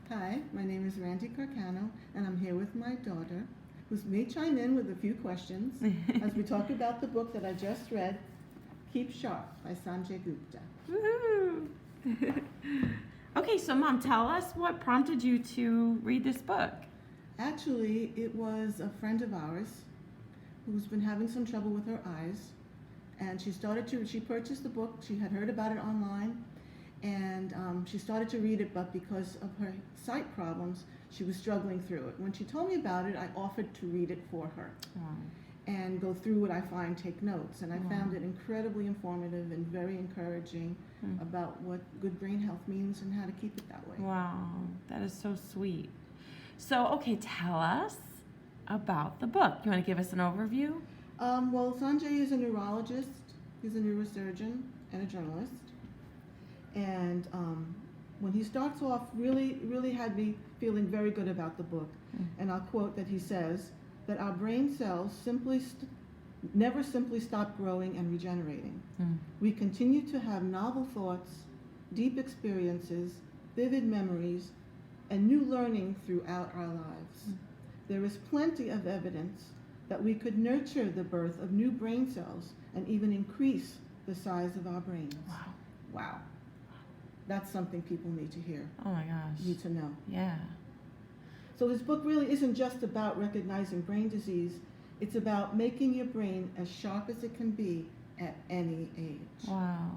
Hi, my name is Randy Carcano, and I'm here with my daughter, who may chime in with a few questions as we talk about the book that I just read, Keep Sharp by Sanjay Gupta. Woohoo! Okay, so Mom, tell us what prompted you to read this book. Actually, it was a friend of ours who's been having some trouble with her eyes, and she purchased the book. She had heard about it online, and she started to read it, but because of her sight problems, she was struggling through it. When she told me about it, I offered to read it for her and go through what I find, take notes, and I found it incredibly informative and very encouraging about what good brain health means and how to keep it that way. Wow, that is so sweet. So, okay, tell us about the book. You want to give us an overview? Well, Sanjay is a neurologist, he's a neurosurgeon, and a journalist. And when he starts off, really had me feeling very good about the book. And I'll quote that he says that our brain cells never simply stop growing and regenerating. We continue to have novel thoughts, deep experiences, vivid memories, and new learning throughout our lives. There is plenty of evidence that we could nurture the birth of new brain cells and even increase the size of our brains. Wow. That's something people need to hear. Oh my gosh. Need to know. Yeah. So this book really isn't just about recognizing brain disease. It's about making your brain as sharp as it can be at any age. Wow.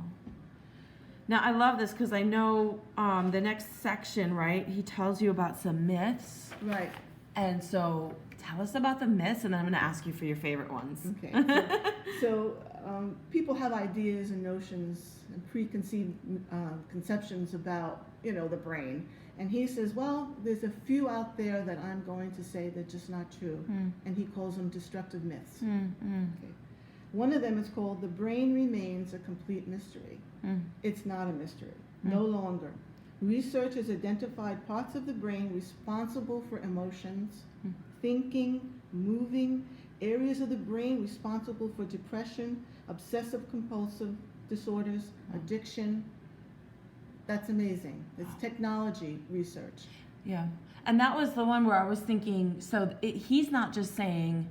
Now, I love this because I know the next section, right, he tells you about some myths. Right. And so tell us about the myths, and then I'm going to ask you for your favorite ones. Okay. So people have ideas and notions and preconceived conceptions about, the brain. And he says, well, there's a few out there that I'm going to say that are just not true. And he calls them destructive myths. Okay. One of them is called the brain remains a complete mystery. It's not a mystery, no longer. Research has identified parts of the brain responsible for emotions, thinking, moving, areas of the brain responsible for depression, obsessive-compulsive disorders, addiction. That's amazing. It's technology research. Yeah. And that was the one where I was thinking, so he's not just saying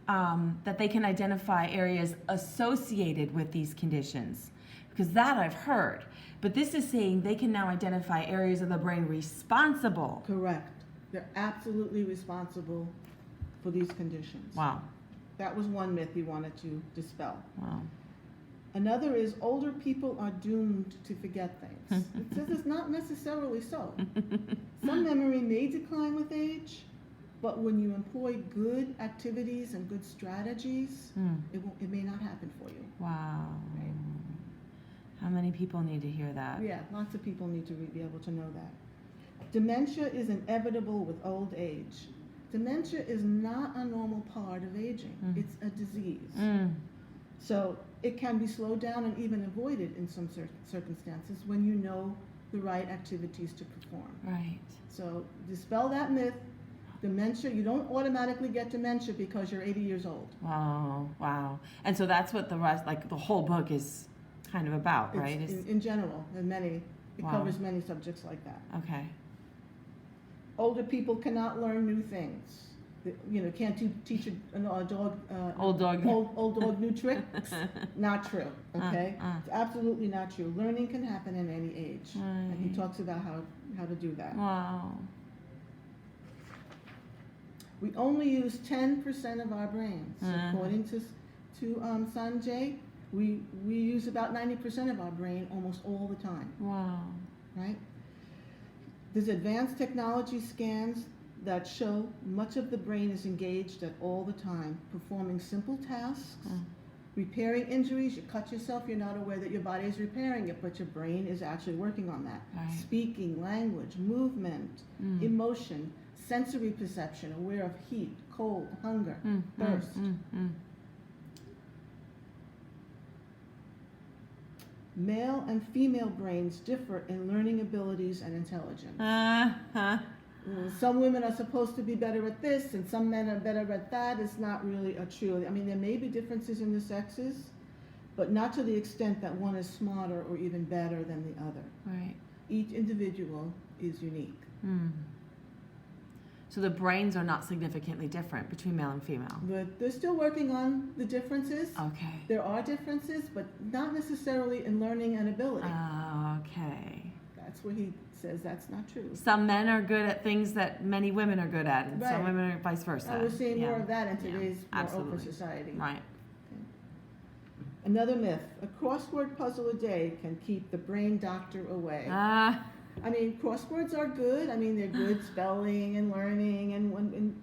that they can identify areas associated with these conditions, because that I've heard. But this is saying they can now identify areas of the brain responsible. Correct. They're absolutely responsible for these conditions. Wow. That was one myth he wanted to dispel. Wow. Another is older people are doomed to forget things. It says it's not necessarily so. Some memory may decline with age, but when you employ good activities and good strategies, it may not happen for you. Wow. Right? How many people need to hear that? Yeah, lots of people need to be able to know that. Dementia is inevitable with old age. Dementia is not a normal part of aging. It's a disease. So it can be slowed down and even avoided in some circumstances when you know the right activities to perform. Right. So dispel that myth. Dementia, you don't automatically get dementia because you're 80 years old. Wow. Wow. And so that's what the rest, like the whole book is kind of about, right? In general, it covers many subjects like that. Okay. Older people cannot learn new things. Can't teach an old dog new tricks. Not true. Okay, it's absolutely not true. Learning can happen at any age, and he talks about how to do that. Wow. We only use 10% of our brains, according to Sanjay. We use about 90% of our brain almost all the time. Wow. Right? There's advanced technology scans that show much of the brain is engaged at all the time, performing simple tasks, repairing injuries. You cut yourself, you're not aware that your body is repairing it, but your brain is actually working on that. Right. Speaking, language, movement, emotion, sensory perception, aware of heat, cold, hunger, thirst. Male and female brains differ in learning abilities and intelligence. Some women are supposed to be better at this, and some men are better at that. It's not really true. I mean, there may be differences in the sexes, but not to the extent that one is smarter or even better than the other. Right. Each individual is unique. So the brains are not significantly different between male and female. But they're still working on the differences. Okay. There are differences, but not necessarily in learning and ability. Okay. That's where he says that's not true. Some men are good at things that many women are good at, and Right. some women are vice versa. And we're seeing more Yeah. of that in today's more Absolutely. open society. Right. Another myth, a crossword puzzle a day can keep the brain doctor away. I mean, crosswords are good. I mean, they're good spelling and learning and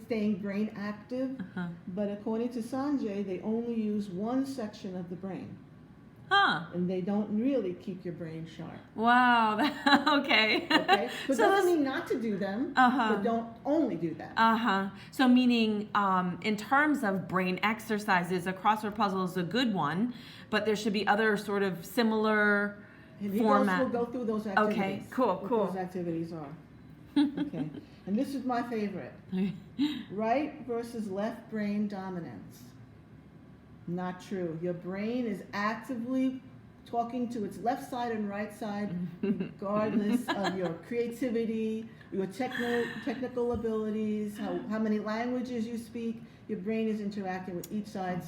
staying brain active. But according to Sanjay, they only use one section of the brain. Huh. And they don't really keep your brain sharp. Wow. Okay. Okay? But So doesn't this- mean not to do them, Uh-huh. but don't only do that. So meaning, in terms of brain exercises, a crossword puzzle is a good one, but there should be other sort of similar And he format. will go through those activities. Okay, cool, what cool. those activities are. Okay. And this is my favorite. Right versus left brain dominance. Not true. Your brain is actively talking to its left side and right side, regardless of your creativity, your technical abilities, how many languages you speak. Your brain is interacting with each side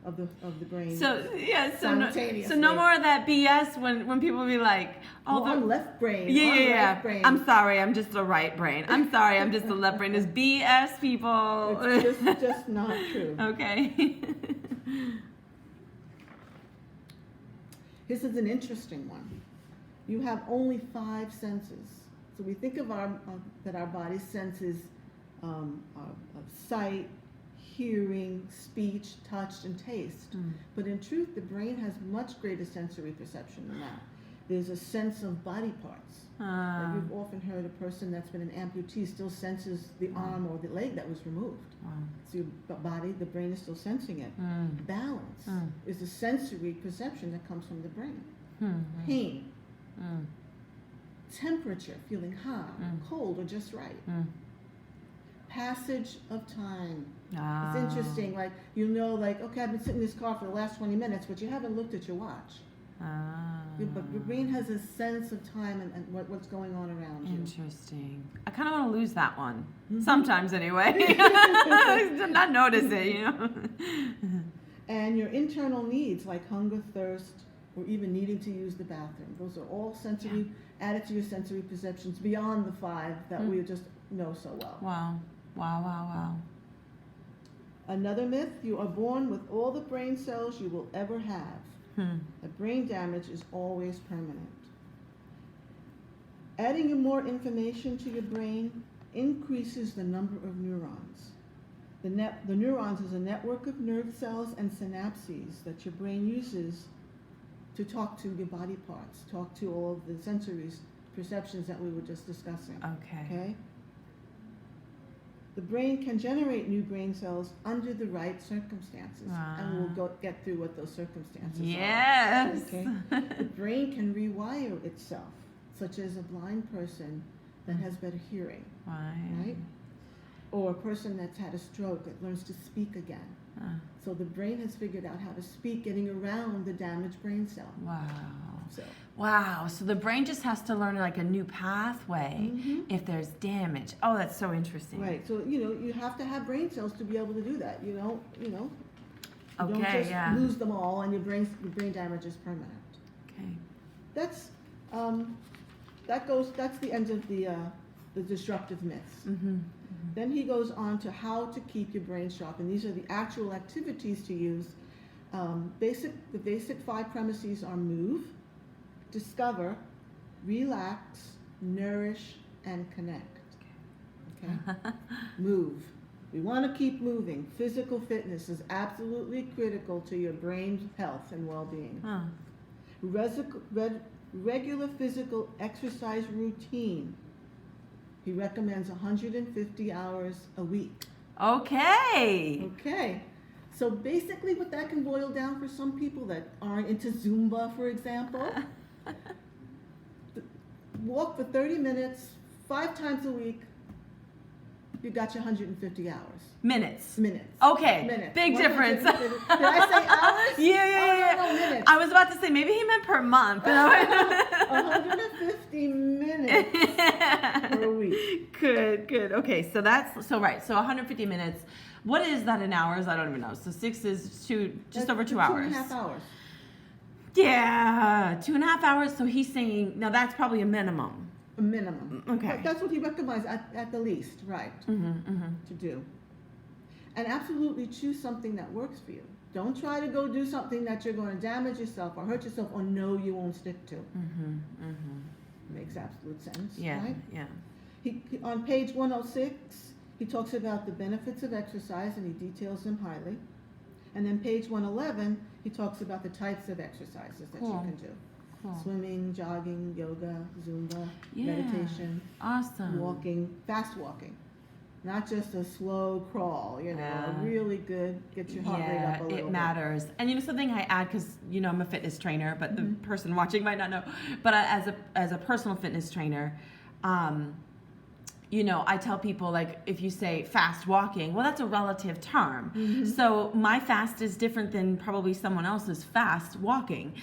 of the brain. So yeah, so Simultaneously. no more of that BS when people be like, oh, the- I'm left brain. Yeah, I'm yeah, right brain. I'm sorry, I'm just a right brain. I'm sorry, I'm just a left brain. It's BS, people. It's just not true. Okay. This is an interesting one. You have only 5 senses. So we think of that our body senses of sight, hearing, speech, touch, and taste. But in truth, the brain has much greater sensory perception than that. There's a sense of body parts. Like you've often heard a person that's been an amputee still senses the arm or the leg that was removed. So your body, the brain is still sensing it. Balance is a sensory perception that comes from the brain. Pain, temperature, feeling hot, cold, or just right. Passage of time. It's interesting, like, like, okay, I've been sitting in this car for the last 20 minutes, but you haven't looked at your watch. But your brain has a sense of time and what's going on around you. Interesting. I kind of want to lose that one. Sometimes, anyway. Not notice it, And your internal needs, like hunger, thirst, or even needing to use the bathroom. Those are all sensory, added to your sensory perceptions beyond the 5 that we just know so well. Wow. Another myth, you are born with all the brain cells you will ever have. The brain damage is always permanent. Adding more information to your brain increases the number of neurons. The neurons is a network of nerve cells and synapses that your brain uses to talk to your body parts, talk to all of the sensory perceptions that we were just discussing. Okay? The brain can generate new brain cells under the right circumstances, and we'll get through what those circumstances Yes. are. Okay? The brain can rewire itself, such as a blind person that has better hearing, right? Or a person that's had a stroke that learns to speak again. So the brain has figured out how to speak, getting around the damaged brain cell. Wow. So the brain just has to learn like a new pathway if there's damage. Oh, that's so interesting. Right. So you have to have brain cells to be able to do that. You don't Okay, just lose them all, and your brain damage is permanent. Okay. That's the end of the disruptive myths. Then he goes on to how to keep your brain sharp, and these are the actual activities to use. The basic 5 premises are move, discover, relax, nourish, and connect. Okay? Move. We want to keep moving. Physical fitness is absolutely critical to your brain's health and well-being. Regular physical exercise routine. He recommends 150 hours a week. Okay. So basically what that can boil down for some people that aren't into Zumba, for example, walk for 30 minutes, 5 times a week, you got your 150 hours. Minutes. Minutes. Okay. Minutes. Big difference. 150. Did I say hours? Yeah. No, minutes. I was about to say maybe he meant per month. 150 minutes per week. Good. Okay, so that's so right. So 150 minutes. What is that in hours? I don't even know. So 6 is just over 2 hours. 2.5 hours. Yeah, 2.5 hours. So he's saying now that's probably a minimum. A minimum. Okay. But that's what he recommends at the least, right? To do. And absolutely choose something that works for you. Don't try to go do something that you're going to damage yourself or hurt yourself or know you won't stick to. Makes absolute sense. Yeah. Right? Yeah. He on page 106, he talks about the benefits of exercise and he details them highly. And then page 111, he talks about the types of exercises that you can do. Cool. Swimming, jogging, yoga, Zumba, Yeah. meditation, Awesome. walking, fast walking. Not just a slow crawl, Yeah. really good, get your heart rate up a little bit. It matters. And something I add, because I'm a fitness trainer, but the Mm-hmm. person watching might not know. But as a personal fitness trainer, I tell people, like, if you say fast walking, well, that's a relative term. So my fast is different than probably someone else's fast walking.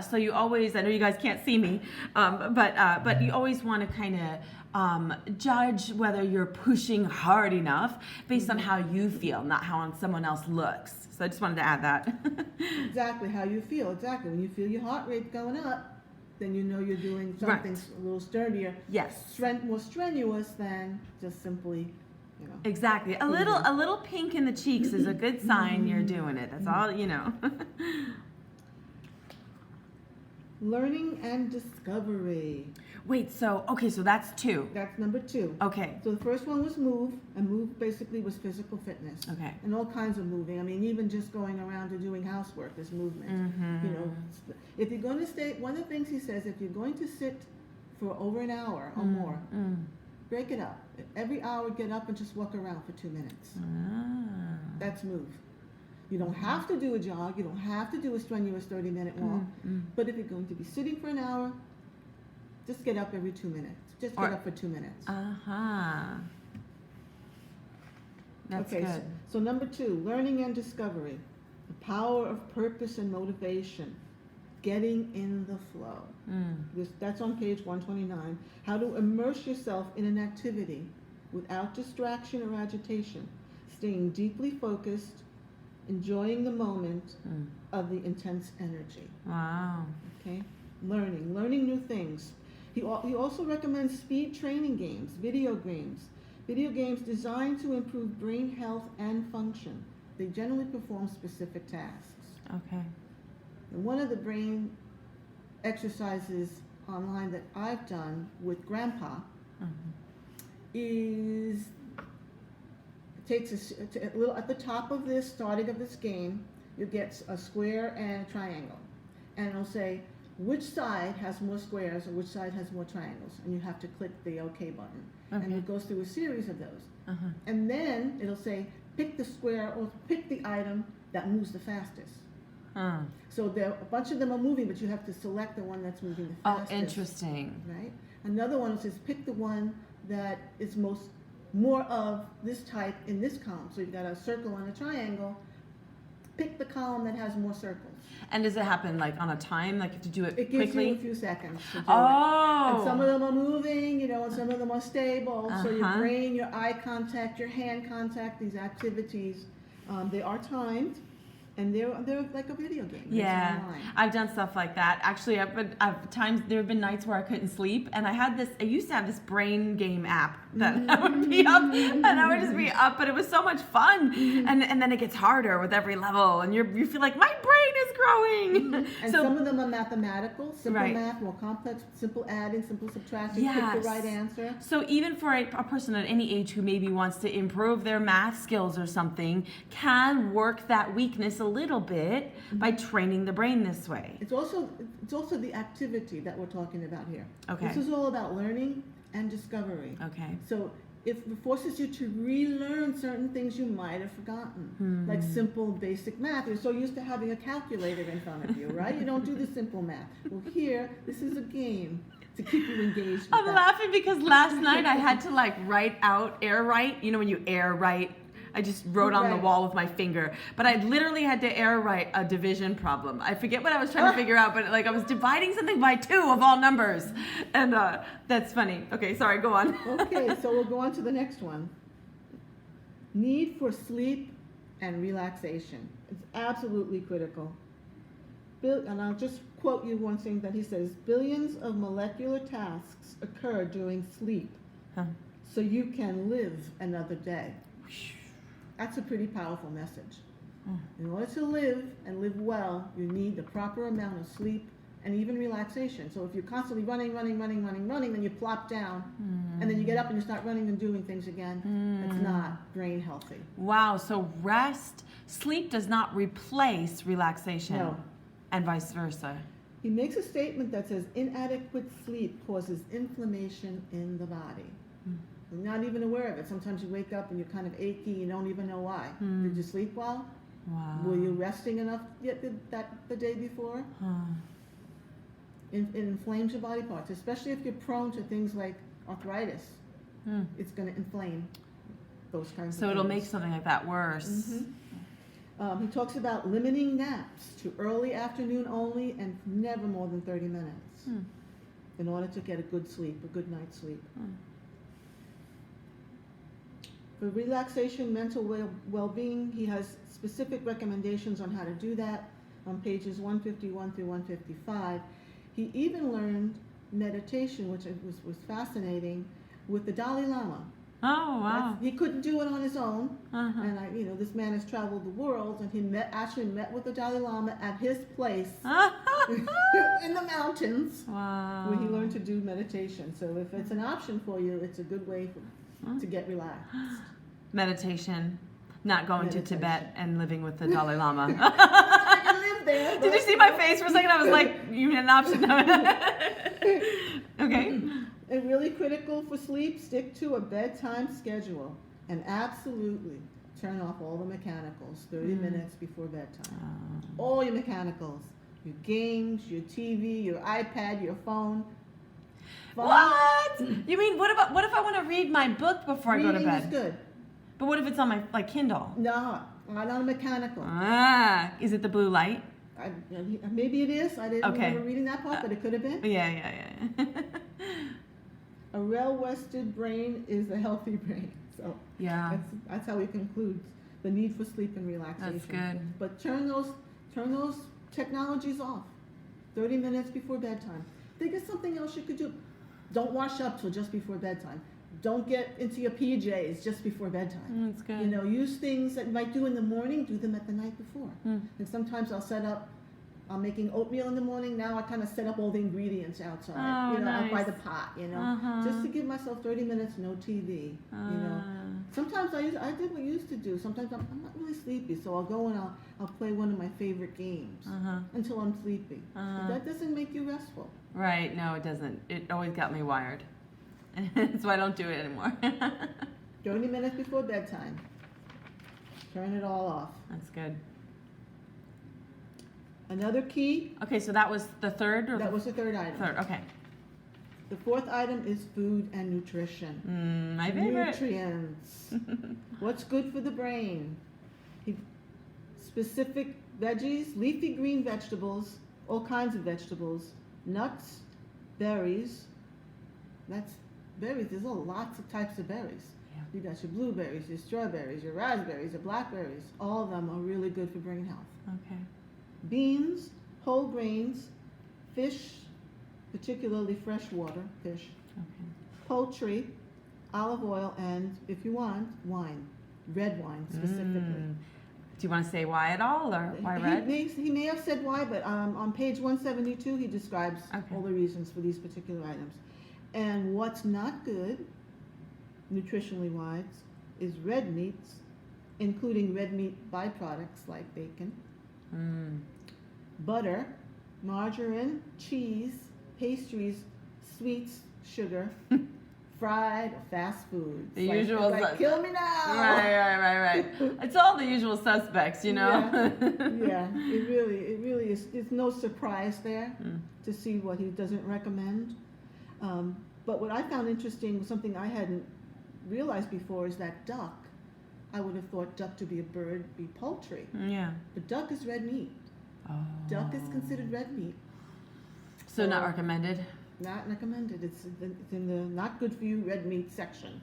So you always, I know you guys can't see me, but you always want to kind of judge whether you're pushing hard enough based on how you feel, not how someone else looks. So I just wanted to add that. Exactly how you feel. Exactly. When you feel your heart rate going up, then you know you're doing something a little sturdier. Yes. More strenuous than just simply, Exactly. A little pink in the cheeks is a good sign you're doing it. That's all, Learning and discovery. Wait, so that's 2. That's number 2. Okay. So the first one was move, and move basically was physical fitness. Okay. And all kinds of moving. I mean, even just going around and doing housework is movement. If you're going to stay, one of the things he says, if you're going to sit for over an hour or more, break it up. Every hour, get up and just walk around for 2 minutes. That's move. You don't have to do a jog. You don't have to do a strenuous 30-minute walk. But if you're going to be sitting for an hour, just get up every 2 minutes. Just get up for 2 minutes. That's okay, good. So number 2, learning and discovery. The power of purpose and motivation. Getting in the flow. That's on page 129. How to immerse yourself in an activity without distraction or agitation. Staying deeply focused, enjoying the moment of the intense energy. Wow. Okay? Learning new things. He also recommends speed training games, video games designed to improve brain health and function. They generally perform specific tasks. Okay. And one of the brain exercises online that I've done with Grandpa is takes at the top of this, starting of this game, you get a square and a triangle. And it'll say, which side has more squares or which side has more triangles? And you have to click the OK button. And it goes through a series of those. And then it'll say, pick the square or pick the item that moves the fastest. So a bunch of them are moving, but you have to select the one that's moving the fastest. Oh, interesting. Right? Another one says, pick the one that is more of this type in this column. So you've got a circle and a triangle. Pick the column that has more circles. And does it happen like on a time? Like you have to do it quickly? It gives you a few seconds to do it. Oh. And some of them are moving, and some of them are stable. So your brain, your eye contact, your hand contact, these activities, they are timed. And they're like a video game. Yeah, I've done stuff like that. Actually, there have been nights where I couldn't sleep, and I used to have this brain game app that I would be up, and I would just be up, but it was so much fun. And then it gets harder with every level, and you feel like my brain is growing. And so, some of them are mathematical, simple math, more complex, simple adding, simple subtracting, pick the right answer. So even for a person at any age who maybe wants to improve their math skills or something, can work that weakness a little bit by training the brain this way. It's also the activity that we're talking about here. Okay. This is all about learning and discovery. Okay. So if it forces you to relearn certain things you might have forgotten, like simple basic math. You're so used to having a calculator in front of you, right? You don't do the simple math. Well, here, this is a game. to keep you engaged with I'm that. laughing because last night I had to like write out air write. You know when you air write? I just wrote on the Right. wall with my finger. But I literally had to air write a division problem. I forget what I was trying to figure out, but like I was dividing something by 2 of all numbers. And that's funny. Okay, sorry, go on. Okay, so we'll go on to the next one. Need for sleep and relaxation. It's absolutely critical. And I'll just quote you one thing that he says, billions of molecular tasks occur during sleep, so you can live another day. That's a pretty powerful message. In order to live and live well, you need the proper amount of sleep and even relaxation. So if you're constantly running, then you plop down, and then you get up and you start running and doing things again. It's not brain healthy. Wow, so sleep does not replace relaxation. No. And vice versa. He makes a statement that says inadequate sleep causes inflammation in the body. You're not even aware of it. Sometimes you wake up and you're kind of achy, you don't even know why. Did you sleep well? Wow. Were you resting enough yet the day before? It inflames your body parts, especially if you're prone to things like arthritis. It's going to inflame those kinds of things. So it'll make something like that worse. He talks about limiting naps to early afternoon only and never more than 30 minutes in order to get a good sleep, a good night's sleep. For relaxation, mental well-being, he has specific recommendations on how to do that on pages 151 through 155. He even learned meditation, which was fascinating, with the Dalai Lama. Oh, wow. He couldn't do it on his own, and this man has traveled the world, and he actually met with the Dalai Lama at his place in the mountains, Wow. where he learned to do meditation. So if it's an option for you, it's a good way to get relaxed. Meditation, not going to Tibet and living with the Dalai Lama. I live there. Did you see my face for a second? I was like, you need an option. Okay. And really critical for sleep, stick to a bedtime schedule, and absolutely turn off all the mechanicals 30 minutes before bedtime. All your mechanicals, your games, your TV, your iPad, your phone. What? You mean what if I want to read my book before I go to Reading bed? is good. But what if it's on my Kindle? No, not on a mechanical. Is it the blue light? Maybe it is. I didn't Okay. remember reading that part, but it could have been. Yeah. A well-rested brain is a healthy brain. So Yeah. that's how he concludes the need for sleep and relaxation. That's good. But turn those technologies off 30 minutes before bedtime. Think of something else you could do. Don't wash up till just before bedtime. Don't get into your PJs just before bedtime. That's good. Use things that you might do in the morning, do them at the night before. And sometimes I'm making oatmeal in the morning. Now I kind of set up all the ingredients outside, Oh, out by nice. the pot, just to give myself 30 minutes, no TV, Sometimes I did what you used to do. Sometimes I'm not really sleepy, so I'll go and I'll play one of my favorite games until I'm sleepy. But that doesn't make you restful. Right, no, it doesn't. It always got me wired. That's why I don't do it anymore. 30 minutes before bedtime. Turn it all off. That's good. Another key, Okay, so that was the third? Or that was the third item. third, okay. The fourth item is food and nutrition. My favorite. Nutrients. What's good for the brain? Specific veggies, leafy green vegetables, all kinds of vegetables, nuts, berries. Berries, there's lots of types of berries. Yeah. You got your blueberries, your strawberries, your raspberries, your blackberries. All of them are really good for brain health. Okay. Beans, whole grains, fish, particularly freshwater fish, Okay. poultry, olive oil, and if you want, wine, red wine specifically. Do you want to say why at all, or why red? He may have said why, but on page 172 he describes Okay. all the reasons for these particular items. And what's not good, nutritionally wise, is red meats, including red meat byproducts like bacon, butter, margarine, cheese, pastries, sweets, sugar, fried or fast foods. The usual it's like, kill me now. Right. It's all the usual suspects, Yeah, it really is. There's no surprise there to see what he doesn't recommend. But what I found interesting, something I hadn't realized before, is that duck, I would have thought duck to be a bird, be poultry. Yeah. But duck is red meat. Oh. Duck is considered red meat. So not recommended? Not recommended. It's in the not good for you red meat section.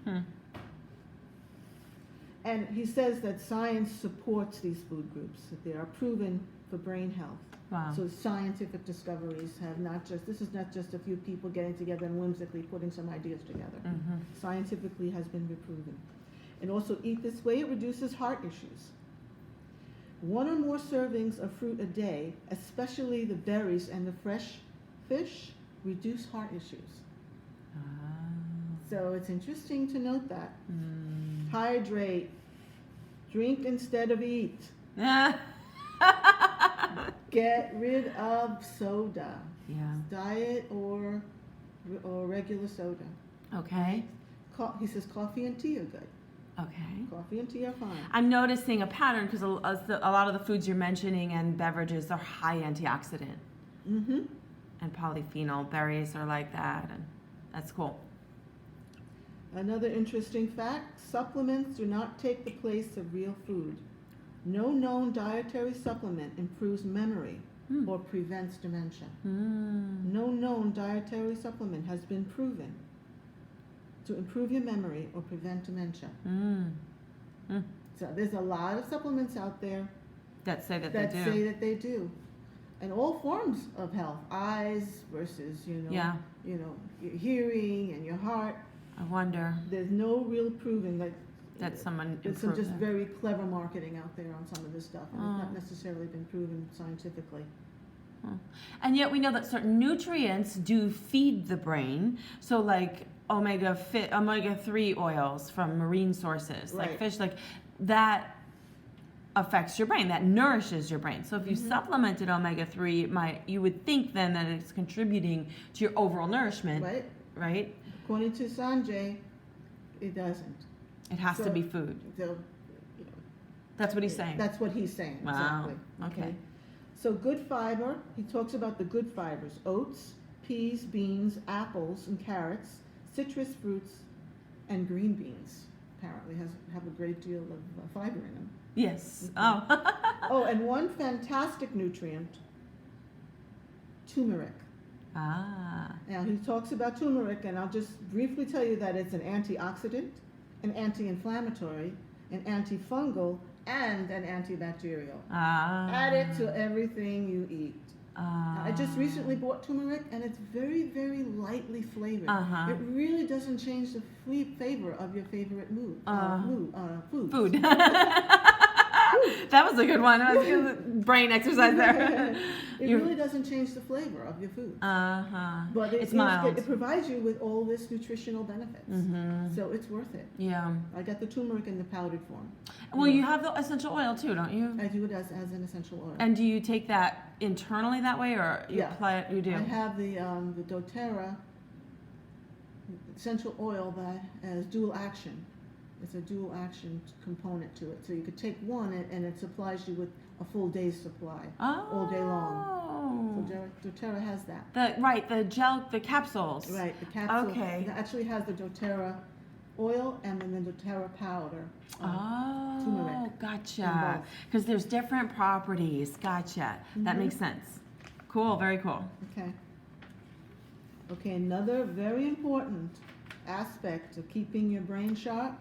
And he says that science supports these food groups, that they are proven for brain health. Wow. So scientific discoveries have this is not just a few people getting together and whimsically putting some ideas together. Scientifically has been proven. And also eat this way, it reduces heart issues. 1 or more servings of fruit a day, especially the berries and the fresh fish, reduce heart issues. So it's interesting to note that. Hydrate. Drink instead of eat. Get rid of soda. Yeah. Diet or regular soda. Okay. He says coffee and tea are good. Okay. Coffee and tea are fine. I'm noticing a pattern because a lot of the foods you're mentioning and beverages are high antioxidant. And polyphenol. Berries are like that, and that's cool. Another interesting fact, supplements do not take the place of real food. No known dietary supplement improves memory or prevents dementia. No known dietary supplement has been proven to improve your memory or prevent dementia. So there's a lot of supplements out there that say that they do. And all forms of health, eyes versus, your hearing and your heart. I wonder. There's no real proving that someone there's some just very clever marketing out there on some of this stuff, and it's not necessarily been proven scientifically. And yet we know that certain nutrients do feed the brain. So like omega-3 oils from marine sources, like fish, like that affects your brain, that nourishes your brain. So if you supplemented omega-3, you would think then that it's contributing to your overall nourishment, right? According to Sanjay, it doesn't. It has to be food. That's what he's saying. That's what he's saying. Wow. Exactly. Okay. So good fiber, he talks about the good fibers: oats, peas, beans, apples, and carrots, citrus fruits, and green beans. Apparently have a great deal of fiber in them. Yes. Okay. And one fantastic nutrient, turmeric. Now he talks about turmeric, and I'll just briefly tell you that it's an antioxidant, an anti-inflammatory, an antifungal, and an antibacterial. Add it to everything you eat. I just recently bought turmeric, and it's very, very lightly flavored. It really doesn't change the flavor of your favorite food. That was a good one. That was a good brain exercise there. It really doesn't change the flavor of your food. But it's mild. It provides you with all this nutritional benefits. So it's worth it. Yeah. I got the turmeric in the powdered form. Well, you have the essential oil too, don't you? I do it as an essential oil. And do you take that internally that way, or you apply it? You do. I have the doTERRA essential oil that has dual action. It's a dual action component to it. So you could take one and it supplies you with a full day's supply all day long. So doTERRA has that. The gel, the capsules. Right, the capsule. Okay. It actually has the doTERRA oil and then the doTERRA powder. Turmeric. Gotcha. Because there's different properties. Gotcha. That makes sense. Cool, very cool. Okay, another very important aspect of keeping your brain sharp,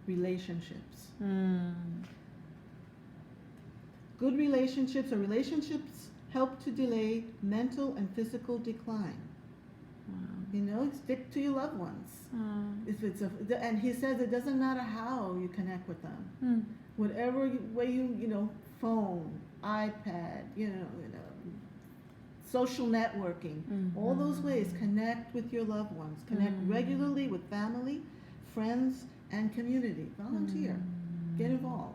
relationships. Good relationships help to delay mental and physical decline. Stick to your loved ones. If it's and he says it doesn't matter how you connect with them. Whatever way you phone, iPad, social networking, all those ways, connect with your loved ones. Connect regularly with family, friends, and community. Volunteer. Get involved.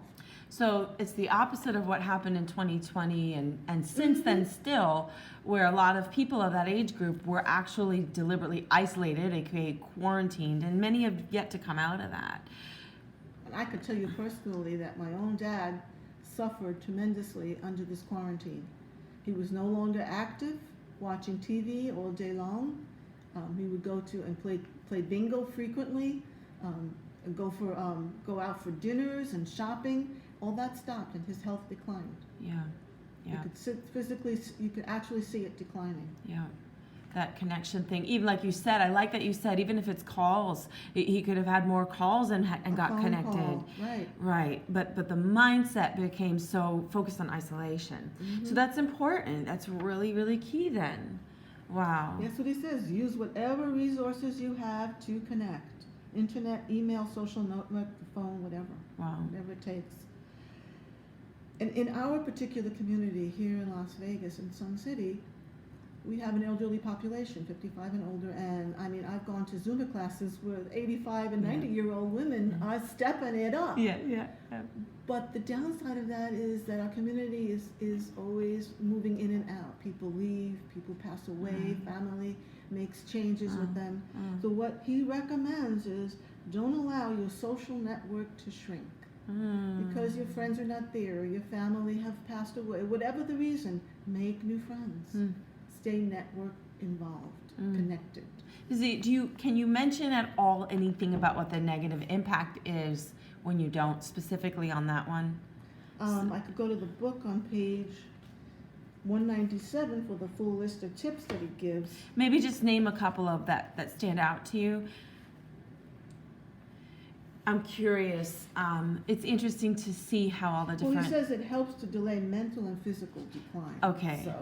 So it's the opposite of what happened in 2020 and since then still, where a lot of people of that age group were actually deliberately isolated, aka quarantined, and many have yet to come out of that. And I could tell you personally that my own dad suffered tremendously under this quarantine. He was no longer active, watching TV all day long, He would go to and play bingo frequently, and go out for dinners and shopping. All that stopped, and his health declined. Yeah. You could actually see it declining. Yeah. That connection thing, even like you said, I like that you said, even if it's calls, he could have had more calls and got connected. Call. Right. Right. But the mindset became so focused on isolation. Mm-hmm. So that's important. That's really, really key then. Wow. That's what he says. Use whatever resources you have to connect. Internet, email, social network, the phone, whatever. Wow. Whatever it takes. And in our particular community here in Las Vegas, in Sun City, we have an elderly population, 55 and older, and I mean, I've gone to Zumba classes where 85 and 90-year-old women are stepping it up. Yeah. But the downside of that is that our community is always moving in and out. People leave, people pass away, family makes changes with them. So what he recommends is don't allow your social network to shrink. Because your friends are not there, or your family have passed away, whatever the reason, make new friends. Stay network involved, connected. Can you mention at all anything about what the negative impact is when you don't, specifically on that one? I could go to the book on page 197 for the full list of tips that he gives. Maybe just name a couple of that stand out to you. I'm curious. It's interesting to see how all the different... Well, he says it helps to delay mental and physical decline. Okay. So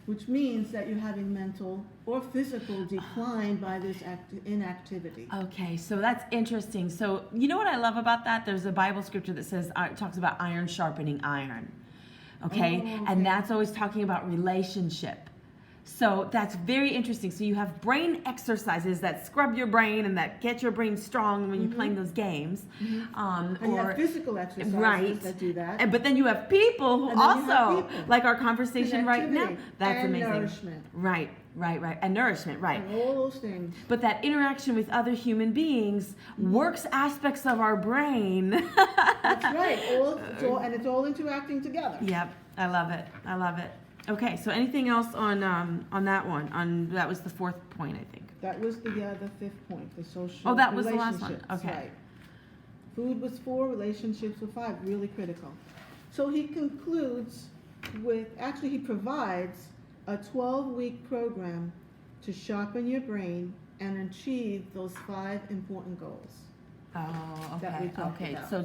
which means that you're having mental or physical decline by this inactivity. Okay, so that's interesting. So you know what I love about that? There's a Bible scripture that says, talks about iron sharpening iron. Okay? And that's always talking about relationship. So that's very interesting. So you have brain exercises that scrub your brain and that get your brain strong when you're playing those games. And you have physical exercises that do that. But then you have people who also, like our conversation right now. That's and amazing. Nourishment. Right. And nourishment, right. And all those things. But that interaction with other human beings works aspects of our brain. That's right. And it's all interacting together. Yep. I love it. Okay, so anything else on that one? That was the fourth point, I think. That was the fifth point, the social. Oh, that was the last one. relationships, Okay. Right. Food was 4, relationships were 5, really critical. So he concludes with, actually he provides a 12-week program to sharpen your brain and achieve those 5 important goals. Oh, That we talked about. So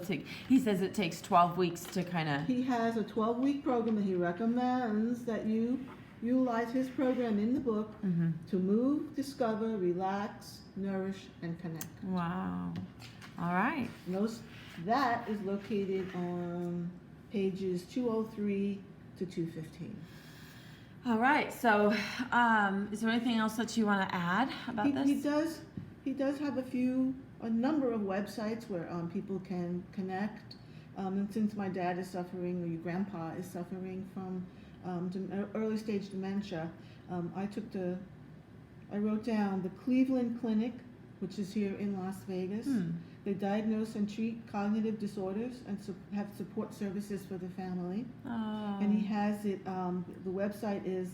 he says it takes 12 weeks to kind of... He has a 12-week program that he recommends that you utilize his program in the book to move, discover, relax, nourish, and connect. Wow. All right. That is located on pages 203 to 215. All right. So is there anything else that you want to add about this? He does have a number of websites where people can connect. And since my dad is suffering, or your grandpa is suffering from early stage dementia, I wrote down the Cleveland Clinic, which is here in Las Vegas. They diagnose and treat cognitive disorders and have support services for the family. Oh. And he has it, the website is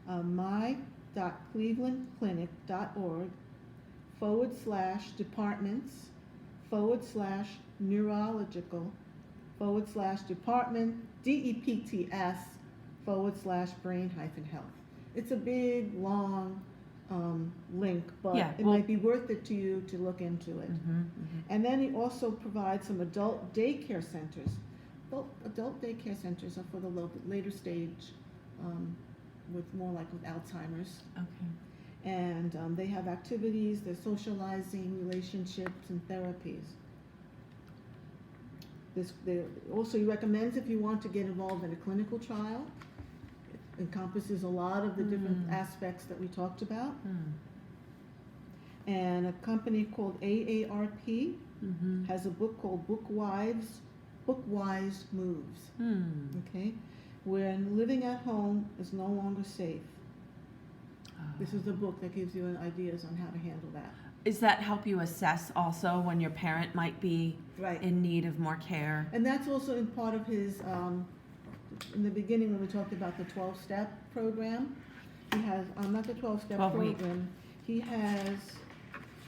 my.clevelandclinic.org/departments/neurological/department DEPTS/brain-health. It's a big, long link, but it might be worth it to you to look into it. And then he also provides some adult daycare centers. Adult daycare centers are for the later stage, with Alzheimer's. Okay. And they have activities, they're socializing, relationships, and therapies. Also, he recommends if you want to get involved in a clinical trial. It encompasses a lot of the different aspects that we talked about. And a company called AARP has a book called Bookwise Moves. Okay, when living at home is no longer safe. This is a book that gives you ideas on how to handle that. Does that help you assess also when your parent might be in need of more care? And that's also in part of his, in the beginning when we talked about the 12-step program, he has, not the 12-step 12 week. program, he has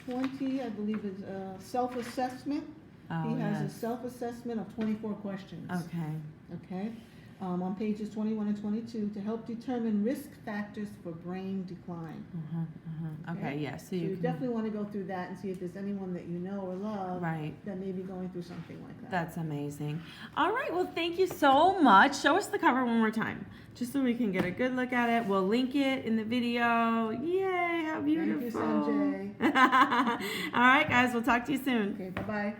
20, I believe it's self-assessment. Oh, He has a yes. self-assessment of 24 questions. Okay. Okay? On pages 21 and 22 to help determine risk factors for brain decline. Okay, yes. So So you you can, definitely want to go through that and see if there's anyone that you know or love right. that may be going through something like that. That's amazing. All right, well, thank you so much. Show us the cover one more time, just so we can get a good look at it. We'll link it in the video. Yay, how beautiful. Thank you, Sanjay. All right, guys, we'll talk to you soon. Okay, bye-bye.